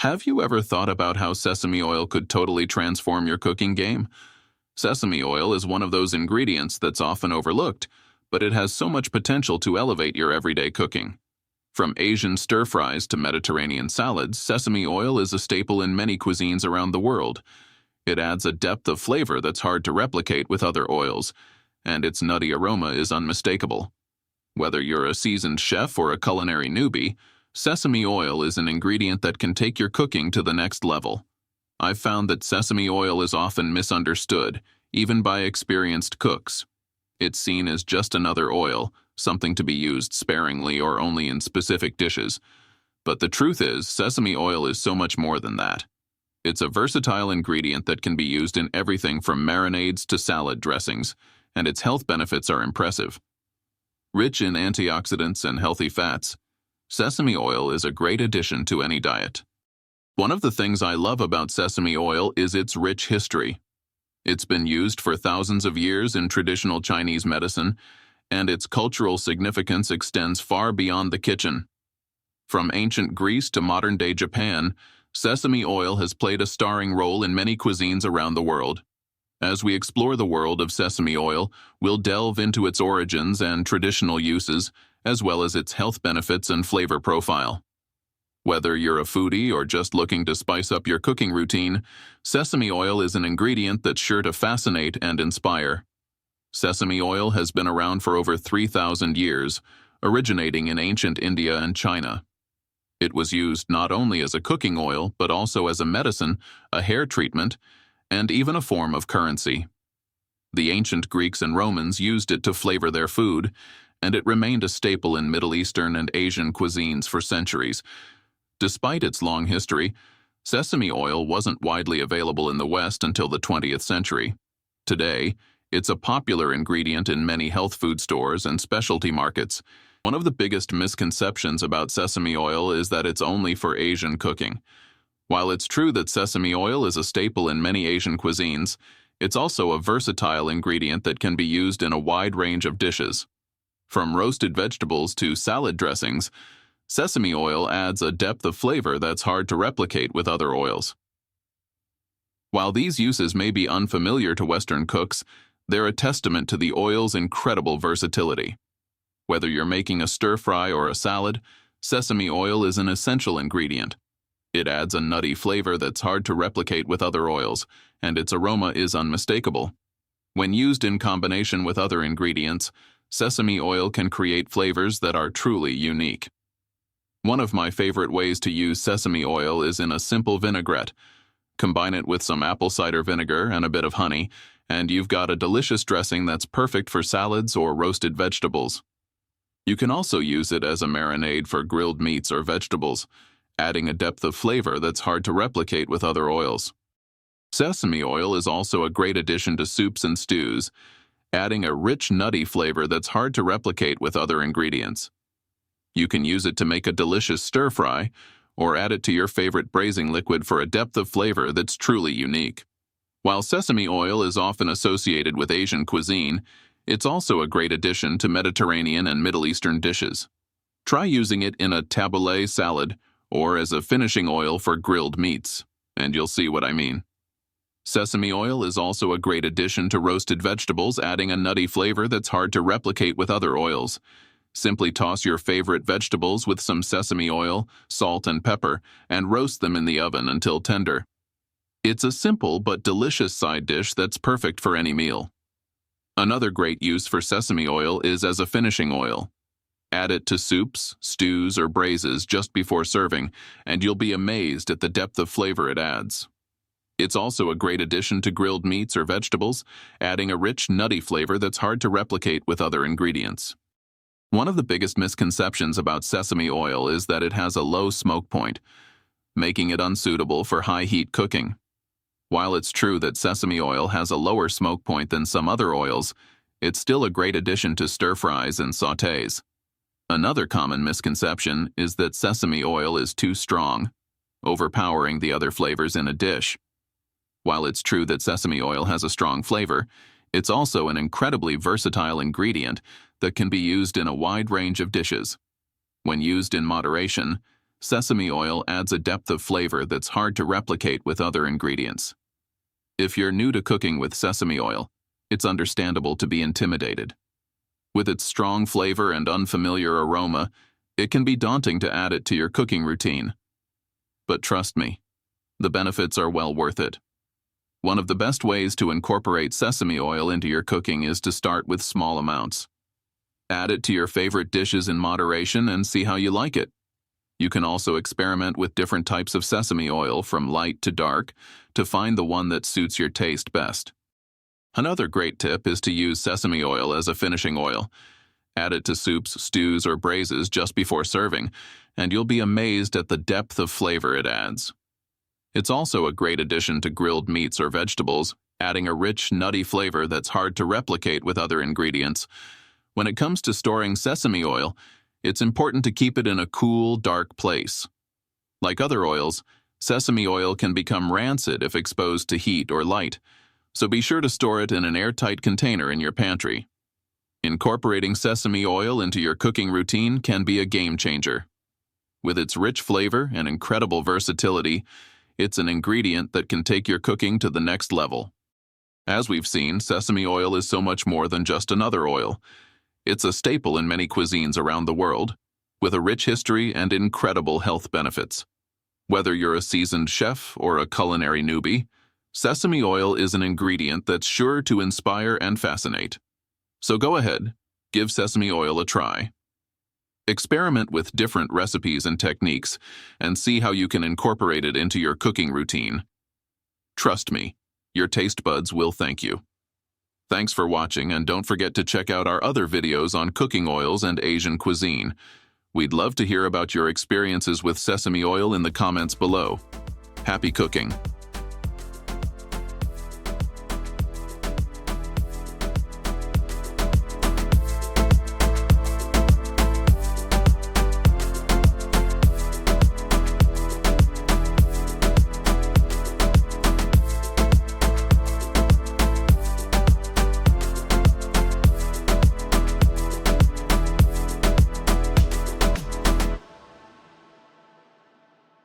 Have you ever thought about how sesame oil could totally transform your cooking game? Sesame oil is one of those ingredients that's often overlooked, but it has so much potential to elevate your everyday cooking. From Asian stir-fries to Mediterranean salads, sesame oil is a staple in many cuisines around the world. It adds a depth of flavor that's hard to replicate with other oils, and its nutty aroma is unmistakable. Whether you're a seasoned chef or a culinary newbie, sesame oil is an ingredient that can take your cooking to the next level. I've found that sesame oil is often misunderstood, even by experienced cooks. It's seen as just another oil, something to be used sparingly or only in specific dishes. But the truth is, sesame oil is so much more than that. It's a versatile ingredient that can be used in everything from marinades to salad dressings, and its health benefits are impressive. Rich in antioxidants and healthy fats, sesame oil is a great addition to any diet. One of the things I love about sesame oil is its rich history. It's been used for thousands of years in traditional Chinese medicine, and its cultural significance extends far beyond the kitchen. From ancient Greece to modern-day Japan, sesame oil has played a starring role in many cuisines around the world. As we explore the world of sesame oil, we'll delve into its origins and traditional uses, as well as its health benefits and flavor profile. Whether you're a foodie or just looking to spice up your cooking routine, sesame oil is an ingredient that's sure to fascinate and inspire. Sesame oil has been around for over 3,000 years, originating in ancient India and China. It was used not only as a cooking oil, but also as a medicine, a hair treatment, and even a form of currency. The ancient Greeks and Romans used it to flavor their food, and it remained a staple in Middle Eastern and Asian cuisines for centuries. Despite its long history, sesame oil wasn't widely available in the West until the 20th century. Today, it's a popular ingredient in many health food stores and specialty markets. One of the biggest misconceptions about sesame oil is that it's only for Asian cooking. While it's true that sesame oil is a staple in many Asian cuisines, it's also a versatile ingredient that can be used in a wide range of dishes. From roasted vegetables to salad dressings, sesame oil adds a depth of flavor that's hard to replicate with other oils. While these uses may be unfamiliar to Western cooks, they're a testament to the oil's incredible versatility. Whether you're making a stir-fry or a salad, sesame oil is an essential ingredient. It adds a nutty flavor that's hard to replicate with other oils, and its aroma is unmistakable. When used in combination with other ingredients, sesame oil can create flavors that are truly unique. One of my favorite ways to use sesame oil is in a simple vinaigrette. Combine it with some apple cider vinegar and a bit of honey, and you've got a delicious dressing that's perfect for salads or roasted vegetables. You can also use it as a marinade for grilled meats or vegetables, adding a depth of flavor that's hard to replicate with other oils. Sesame oil is also a great addition to soups and stews, adding a rich, nutty flavor that's hard to replicate with other ingredients. You can use it to make a delicious stir-fry, or add it to your favorite braising liquid for a depth of flavor that's truly unique. While sesame oil is often associated with Asian cuisine, it's also a great addition to Mediterranean and Middle Eastern dishes. Try using it in a tabbouleh salad or as a finishing oil for grilled meats, and you'll see what I mean. Sesame oil is also a great addition to roasted vegetables, adding a nutty flavor that's hard to replicate with other oils. Simply toss your favorite vegetables with some sesame oil, salt, and pepper, and roast them in the oven until tender. It's a simple but delicious side dish that's perfect for any meal. Another great use for sesame oil is as a finishing oil. Add it to soups, stews, or braises just before serving, and you'll be amazed at the depth of flavor it adds. It's also a great addition to grilled meats or vegetables, adding a rich, nutty flavor that's hard to replicate with other ingredients. One of the biggest misconceptions about sesame oil is that it has a low smoke point, making it unsuitable for high-heat cooking. While it's true that sesame oil has a lower smoke point than some other oils, it's still a great addition to stir-fries and sautés. Another common misconception is that sesame oil is too strong, overpowering the other flavors in a dish. While it's true that sesame oil has a strong flavor, it's also an incredibly versatile ingredient that can be used in a wide range of dishes. When used in moderation, Sesame oil adds a depth of flavor that's hard to replicate with other ingredients. If you're new to cooking with sesame oil, it's understandable to be intimidated. With its strong flavor and unfamiliar aroma, it can be daunting to add it to your cooking routine. But trust me, the benefits are well worth it. One of the best ways to incorporate sesame oil into your cooking is to start with small amounts. Add it to your favorite dishes in moderation and see how you like it. You can also experiment with different types of sesame oil from light to dark to find the one that suits your taste best. Another great tip is to use sesame oil as a finishing oil. Add it to soups, stews, or braises just before serving, and you'll be amazed at the depth of flavor it adds. It's also a great addition to grilled meats or vegetables, adding a rich, nutty flavor that's hard to replicate with other ingredients. When it comes to storing sesame oil, it's important to keep it in a cool, dark place. Like other oils, sesame oil can become rancid if exposed to heat or light, so be sure to store it in an airtight container in your pantry. Incorporating sesame oil into your cooking routine can be a game changer. With its rich flavor and incredible versatility, it's an ingredient that can take your cooking to the next level. As we've seen, sesame oil is so much more than just another oil. It's a staple in many cuisines around the world, with a rich history and incredible health benefits. Whether you're a seasoned chef or a culinary newbie, sesame oil is an ingredient that's sure to inspire and fascinate. So go ahead, give sesame oil a try. Experiment with different recipes and techniques and see how you can incorporate it into your cooking routine. Trust me, your taste buds will thank you. Thanks for watching, and don't forget to check out our other videos on cooking oils and Asian cuisine. We'd love to hear about your experiences with sesame oil in the comments below. Happy cooking!